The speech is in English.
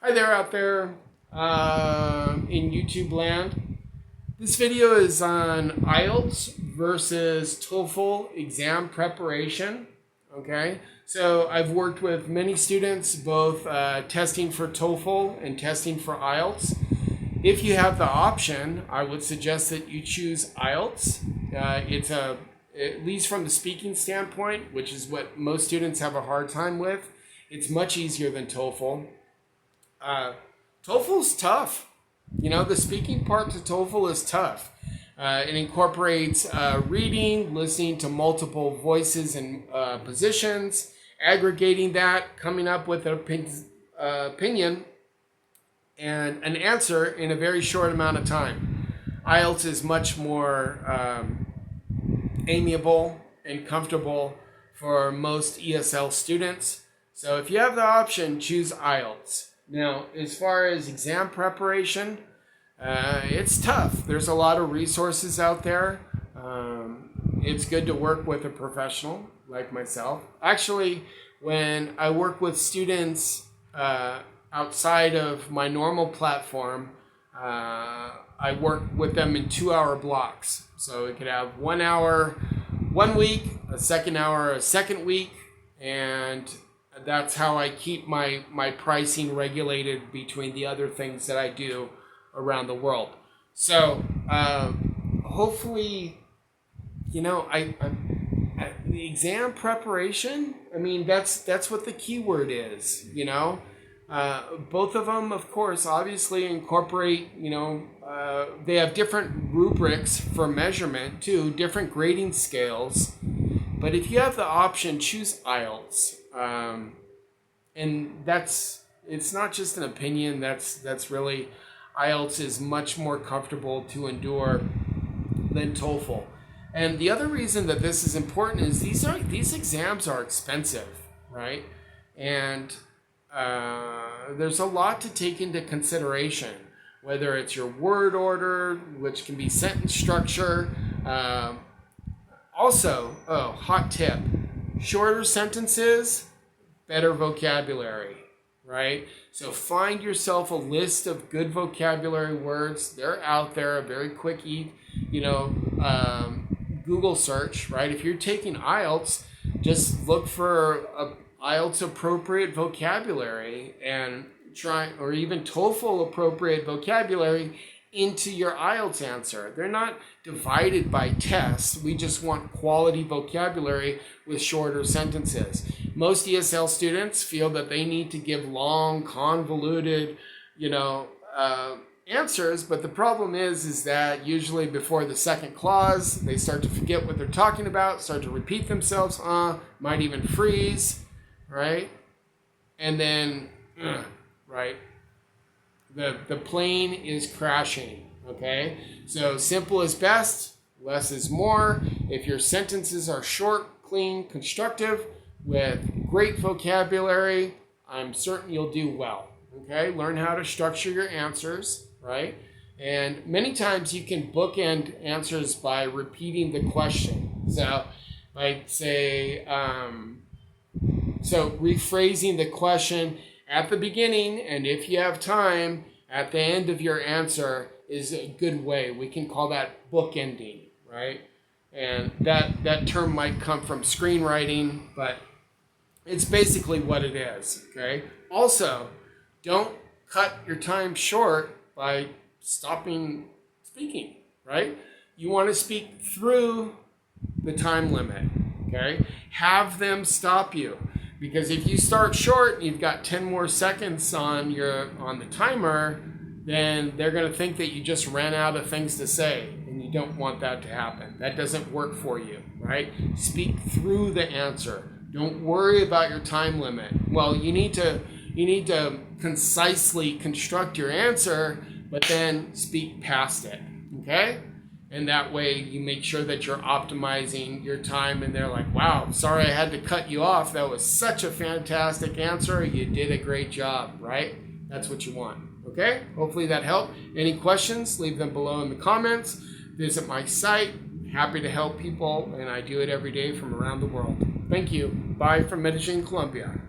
Hi there out there in YouTube land. This video is on IELTS versus TOEFL exam preparation. Okay, so I've worked with many students both testing for TOEFL and testing for IELTS. If you have the option, I would suggest that you choose IELTS. At least from the speaking standpoint, which is what most students have a hard time with, it's much easier than TOEFL. TOEFL's tough. You know, the speaking part to TOEFL is tough. It incorporates reading, listening to multiple voices and positions, aggregating that, coming up with an opinion and an answer in a very short amount of time. IELTS is much more amiable and comfortable for most ESL students. So if you have the option, choose IELTS. Now, as far as exam preparation, it's tough. There's a lot of resources out there. It's good to work with a professional like myself. Actually, when I work with students outside of my normal platform, I work with them in 2-hour blocks. So we could have 1 hour 1 week, a second hour a second week, and that's how I keep my pricing regulated between the other things that I do around the world. So hopefully, you know, the exam preparation, I mean, that's what the keyword is, you know. Both of them, of course, obviously incorporate, you know, they have different rubrics for measurement too, different grading scales. But if you have the option, choose IELTS. And it's not just an opinion, that's really, IELTS is much more comfortable to endure than TOEFL. And the other reason that this is important is these exams are expensive, right? And there's a lot to take into consideration, whether it's your word order, which can be sentence structure. Also, hot tip, shorter sentences, better vocabulary, right? So find yourself a list of good vocabulary words. They're out there, a very quick, Google search, right? If you're taking IELTS, just look for a IELTS appropriate vocabulary and try, or even TOEFL appropriate vocabulary into your IELTS answer. They're not divided by tests. We just want quality vocabulary with shorter sentences. Most ESL students feel that they need to give long, convoluted, answers, but the problem is that usually before the second clause, they start to forget what they're talking about, start to repeat themselves, might even freeze, right? And then, right? The plane is crashing, okay? So simple is best, less is more. If your sentences are short, clean, constructive, with great vocabulary, I'm certain you'll do well, okay? Learn how to structure your answers, right? And many times you can bookend answers by repeating the question. So, like say, so rephrasing the question at the beginning, and if you have time, at the end of your answer is a good way. We can call that bookending, right? And that term might come from screenwriting, but it's basically what it is, okay? Also, don't cut your time short by stopping speaking, right? You want to speak through the time limit, okay? Have them stop you. Because if you start short and you've got 10 more seconds on the timer, then they're going to think that you just ran out of things to say, and you don't want that to happen. That doesn't work for you, right? Speak through the answer. Don't worry about your time limit. Well, you need to concisely construct your answer, but then speak past it, okay? And that way you make sure that you're optimizing your time, and they're like, wow, sorry I had to cut you off. That was such a fantastic answer. You did a great job, right? That's what you want, okay? Hopefully that helped. Any questions, leave them below in the comments. Visit my site. Happy to help people, and I do it every day from around the world. Thank you. Bye from Medellin, Colombia.